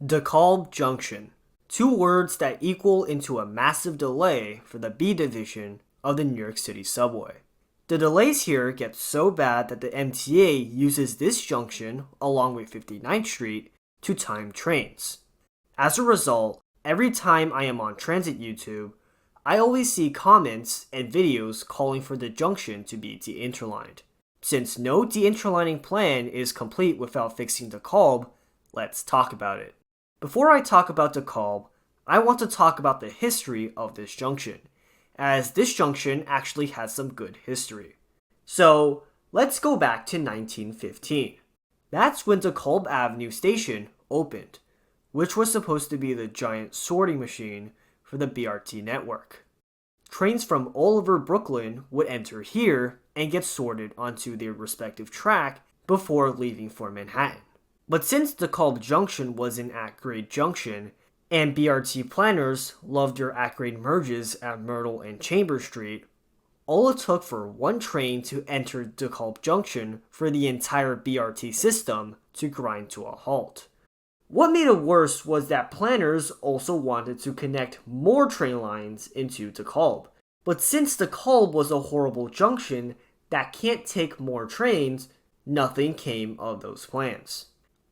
DeKalb Junction. Two words that equal into a massive delay for the B division of the New York City subway. The delays here get so bad that the MTA uses this junction along with 59th Street to time trains. As a result, every time I am on transit YouTube, I always see comments and videos calling for the junction to be de-interlined. Since no de-interlining plan is complete without fixing DeKalb, let's talk about it. Before I talk about DeKalb, I want to talk about the history of this junction, as this junction actually has some good history. So, let's go back to 1915. That's when DeKalb Avenue Station opened, which was supposed to be the giant sorting machine for the BRT network. Trains from all over Brooklyn would enter here and get sorted onto their respective track before leaving for Manhattan. But since DeKalb Junction was an at-grade junction, and BRT planners loved their at-grade merges at Myrtle and Chambers Street, all it took for one train to enter DeKalb Junction for the entire BRT system to grind to a halt. What made it worse was that planners also wanted to connect more train lines into DeKalb. But since DeKalb was a horrible junction that can't take more trains, nothing came of those plans.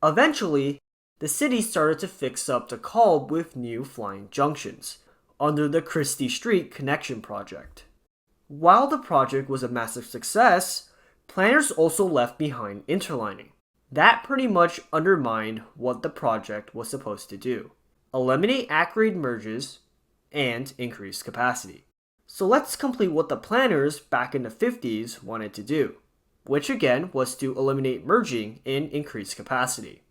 Eventually, the city started to fix up DeKalb with new flying junctions, under the Christie Street Connection Project. While the project was a massive success, planners also left behind interlining. That pretty much undermined what the project was supposed to do: eliminate at-grade merges and increase capacity. So let's complete what the planners back in the 50s wanted to do, which again was to eliminate merging and increase capacity.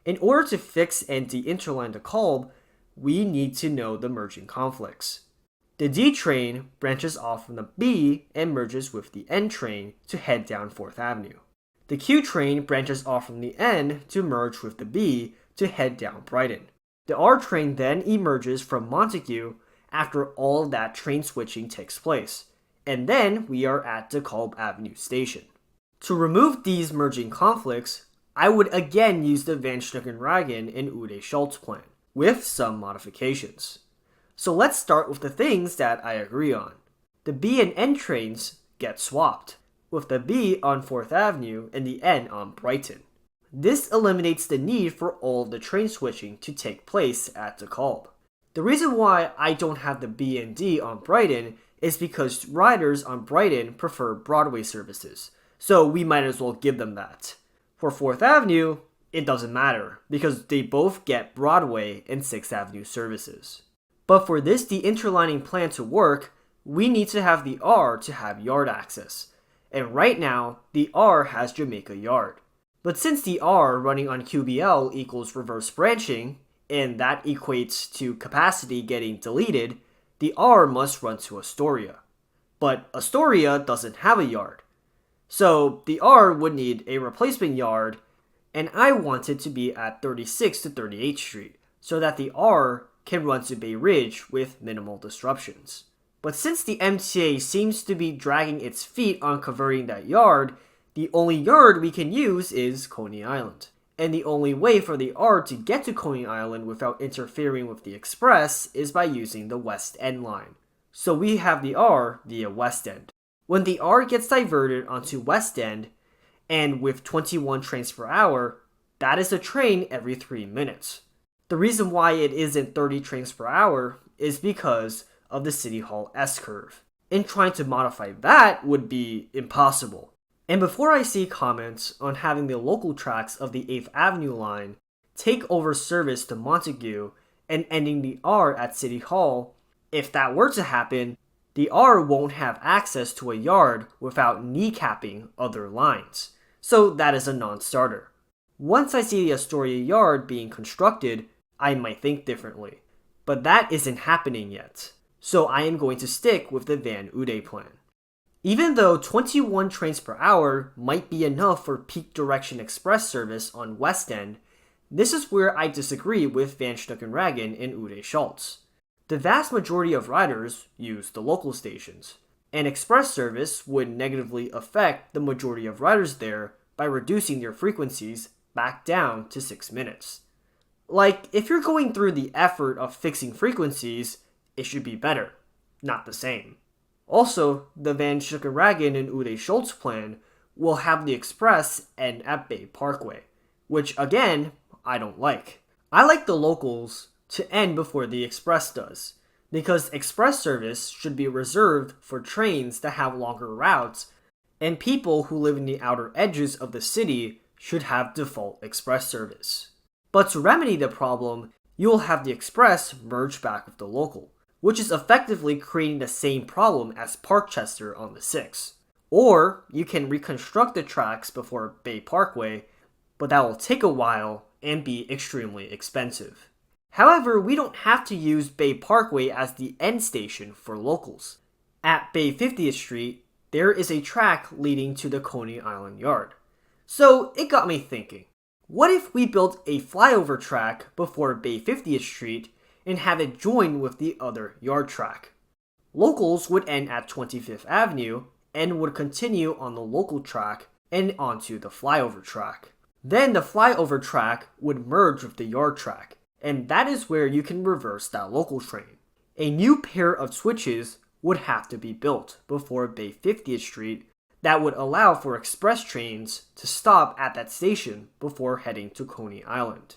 In order to fix and de-interline DeKalb, we need to know the merging conflicts. The D train branches off from the B and merges with the N train to head down 4th Avenue. The Q train branches off from the N to merge with the B to head down Brighton. The R train then emerges from Montague after all of that train switching takes place, and then we are at DeKalb Avenue Station. To remove these merging conflicts, I would again use the Van Stucken-Ragen and Ude Schultz plan, with some modifications. So let's start with the things that I agree on. The B and N trains get swapped, with the B on 4th Avenue and the N on Brighton. This eliminates the need for all of the train switching to take place at DeKalb. The reason why I don't have the B and D on Brighton is because riders on Brighton prefer Broadway services, so we might as well give them that. For 4th Avenue, it doesn't matter, because they both get Broadway and 6th Avenue services. But for this de-interlining plan to work, we need to have the R to have yard access. And right now, the R has Jamaica Yard. But since the R running on QBL equals reverse branching, and that equates to capacity getting deleted, the R must run to Astoria. But Astoria doesn't have a yard. So the R would need a replacement yard, and I want it to be at 36th to 38th Street, so that the R can run to Bay Ridge with minimal disruptions. But since the MTA seems to be dragging its feet on converting that yard, the only yard we can use is Coney Island. And the only way for the R to get to Coney Island without interfering with the express is by using the West End line. So we have the R via West End. When the R gets diverted onto West End, and with 21 trains per hour, that is a train every 3 minutes. The reason why it isn't 30 trains per hour is because of the City Hall S-curve, and trying to modify that would be impossible. And before I see comments on having the local tracks of the 8th Avenue line take over service to Montague and ending the R at City Hall, if that were to happen, the R won't have access to a yard without kneecapping other lines. So that is a non-starter. Once I see the Astoria yard being constructed, I might think differently. But that isn't happening yet. So I am going to stick with the Van Ude plan. Even though 21 trains per hour might be enough for peak direction express service on West End, this is where I disagree with Van Stucken-Ragen and Ude Schultz. The vast majority of riders use the local stations, and express service would negatively affect the majority of riders there by reducing their frequencies back down to 6 minutes. Like, if you're going through the effort of fixing frequencies, it should be better, not the same. Also, the Van Schickerragen and Ude Schultz plan will have the express end at Bay Parkway, which again, I don't like. I like the locals to end before the express does, because express service should be reserved for trains that have longer routes, and people who live in the outer edges of the city should have default express service. But to remedy the problem, you will have the express merge back with the local, which is effectively creating the same problem as Parkchester on the 6. Or you can reconstruct the tracks before Bay Parkway, but that will take a while and be extremely expensive. However, we don't have to use Bay Parkway as the end station for locals. At Bay 50th Street, there is a track leading to the Coney Island Yard. So it got me thinking, what if we built a flyover track before Bay 50th Street and have it join with the other yard track? Locals would end at 25th Avenue and would continue on the local track and onto the flyover track. Then the flyover track would merge with the yard track, and that is where you can reverse that local train. A new pair of switches would have to be built before Bay 50th Street that would allow for express trains to stop at that station before heading to Coney Island.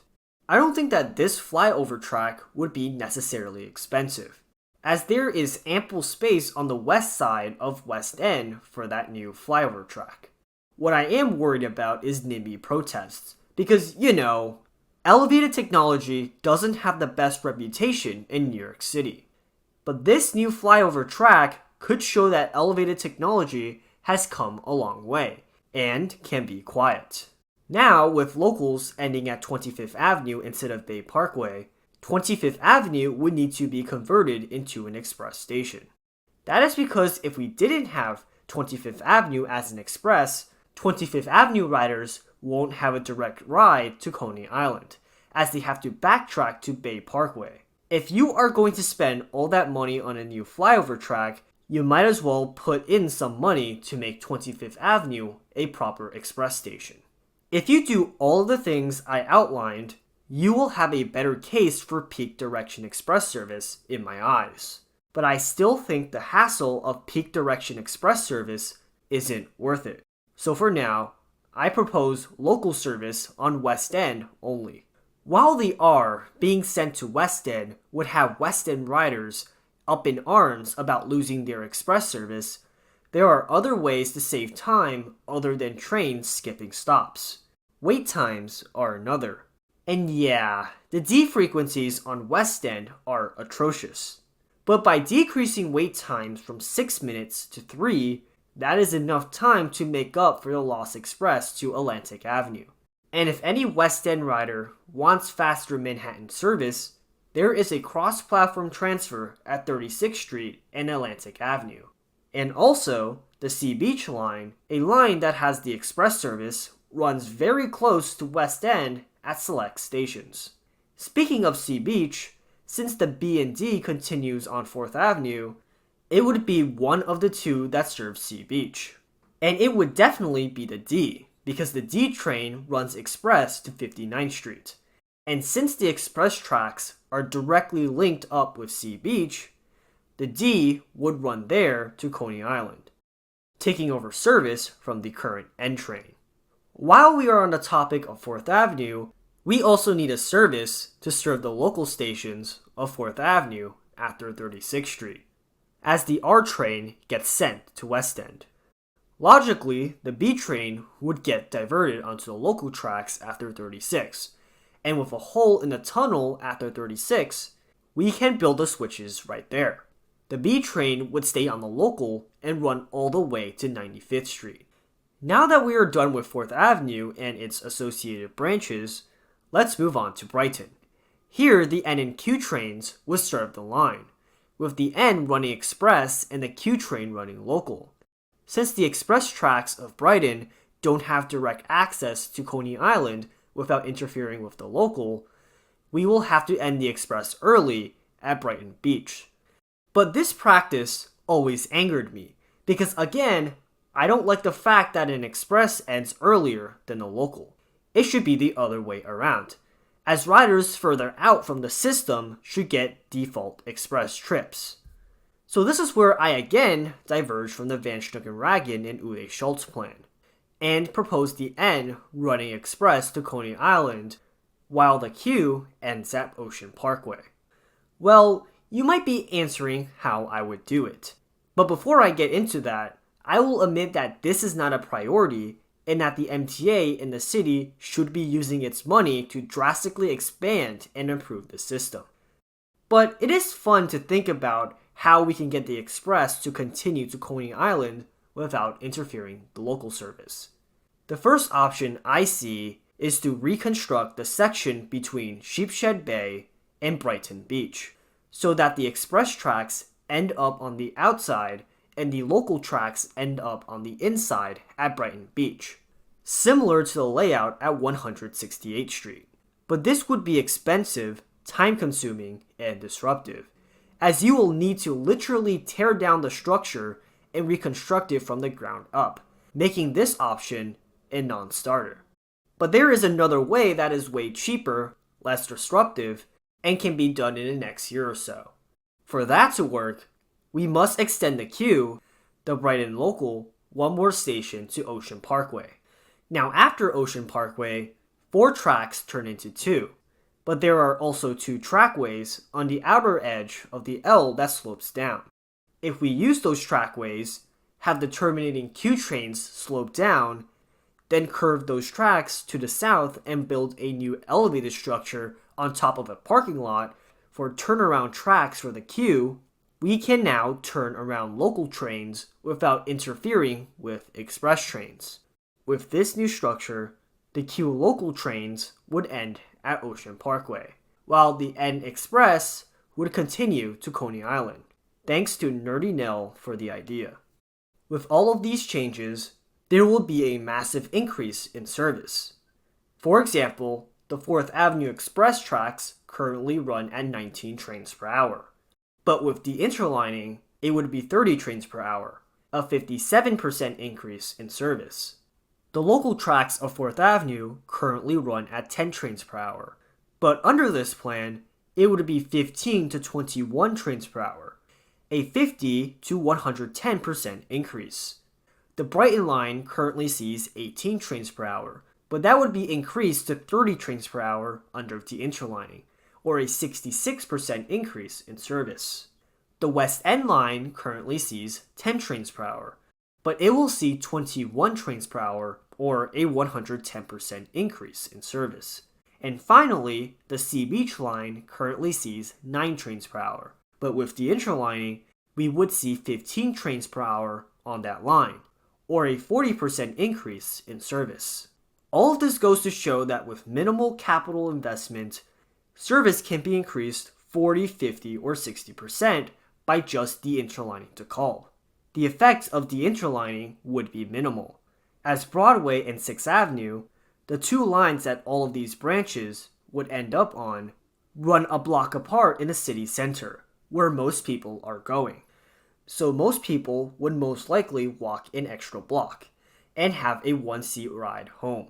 I don't think that this flyover track would be necessarily expensive, as there is ample space on the west side of West End for that new flyover track. What I am worried about is NIMBY protests, because, elevated technology doesn't have the best reputation in New York City. But this new flyover track could show that elevated technology has come a long way, and can be quiet. Now, with locals ending at 25th Avenue instead of Bay Parkway, 25th Avenue would need to be converted into an express station. That is because if we didn't have 25th Avenue as an express, 25th Avenue riders won't have a direct ride to Coney Island, as they have to backtrack to Bay Parkway. If you are going to spend all that money on a new flyover track, you might as well put in some money to make 25th Avenue a proper express station. If you do all of the things I outlined, you will have a better case for peak direction express service in my eyes. But I still think the hassle of peak direction express service isn't worth it. So for now, I propose local service on West End only. While the R being sent to West End would have West End riders up in arms about losing their express service, there are other ways to save time other than trains skipping stops. Wait times are another. And yeah, the D frequencies on West End are atrocious. But by decreasing wait times from 6 minutes to 3, that is enough time to make up for the lost express to Atlantic Avenue. And if any West End rider wants faster Manhattan service, there is a cross-platform transfer at 36th Street and Atlantic Avenue. And also, the Sea Beach line, a line that has the express service, runs very close to West End at select stations. Speaking of Sea Beach, since the B and D continues on 4th Avenue, it would be one of the two that serves Sea Beach. And it would definitely be the D, because the D train runs express to 59th Street. And since the express tracks are directly linked up with Sea Beach, the D would run there to Coney Island, taking over service from the current N train. While we are on the topic of 4th Avenue, we also need a service to serve the local stations of 4th Avenue after 36th Street, as the R train gets sent to West End. Logically, the B train would get diverted onto the local tracks after 36, and with a hole in the tunnel after 36, we can build the switches right there. The B train would stay on the local and run all the way to 95th Street. Now that we are done with 4th Avenue and its associated branches, let's move on to Brighton. Here, the N and Q trains would serve the line, with the N running express and the Q train running local. Since the express tracks of Brighton don't have direct access to Coney Island without interfering with the local, we will have to end the express early at Brighton Beach. But this practice always angered me, because again, I don't like the fact that an express ends earlier than a local. It should be the other way around, as riders further out from the system should get default express trips. So this is where I again diverge from the Van Stucken-Ragen and Uwe Schultz plan, and propose the N running express to Coney Island, while the Q ends at Ocean Parkway. Well, you might be answering how I would do it. But before I get into that, I will admit that this is not a priority and that the MTA in the city should be using its money to drastically expand and improve the system. But it is fun to think about how we can get the express to continue to Coney Island without interfering the local service. The first option I see is to reconstruct the section between Sheepshead Bay and Brighton Beach, so that the express tracks end up on the outside and the local tracks end up on the inside at Brighton Beach, similar to the layout at 168th Street. But this would be expensive, time-consuming, and disruptive, as you will need to literally tear down the structure and reconstruct it from the ground up, making this option a non-starter. But there is another way that is way cheaper, less disruptive, and can be done in the next year or so. For that to work, we must extend the Q, the Brighton local, one more station to Ocean Parkway. Now after Ocean Parkway, 4 tracks turn into 2, but there are also 2 trackways on the outer edge of the L that slopes down. If we use those trackways, have the terminating Q trains slope down, then curve those tracks to the south and build a new elevated structure on top of a parking lot for turnaround tracks for the Q, we can now turn around local trains without interfering with express trains. With this new structure, the Q local trains would end at Ocean Parkway, while the N Express would continue to Coney Island. Thanks to Nerdy Nell for the idea. With all of these changes, there will be a massive increase in service. For example, the 4th Avenue Express tracks currently run at 19 trains per hour. But with the Interlining, it would be 30 trains per hour, a 57% increase in service. The local tracks of 4th Avenue currently run at 10 trains per hour, but under this plan, it would be 15 to 21 trains per hour, a 50 to 110% increase. The Brighton line currently sees 18 trains per hour, but that would be increased to 30 trains per hour under the Interlining, or a 66% increase in service. The West End line currently sees 10 trains per hour, but it will see 21 trains per hour, or a 110% increase in service. And finally, the Sea Beach line currently sees 9 trains per hour, but with the Interlining, we would see 15 trains per hour on that line, or a 40% increase in service. All of this goes to show that with minimal capital investment, service can be increased 40, 50, or 60% by just the Interlining DeKalb. The effect of the Interlining would be minimal, as Broadway and 6th Avenue, the 2 lines that all of these branches would end up on, run a block apart in the city center, where most people are going. So most people would most likely walk an extra block, and have a 1-seat ride home.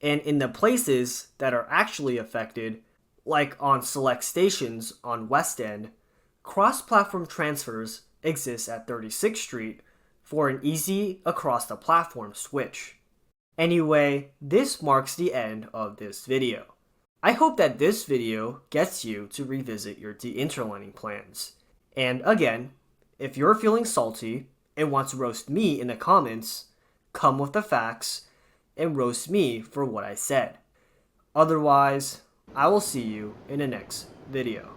And in the places that are actually affected, like on select stations on West End, cross-platform transfers exist at 36th Street for an easy across-the-platform switch. Anyway, this marks the end of this video. I hope that this video gets you to revisit your de-interlining plans. And again, if you're feeling salty and want to roast me in the comments, come with the facts and roast me for what I said. Otherwise, I will see you in the next video.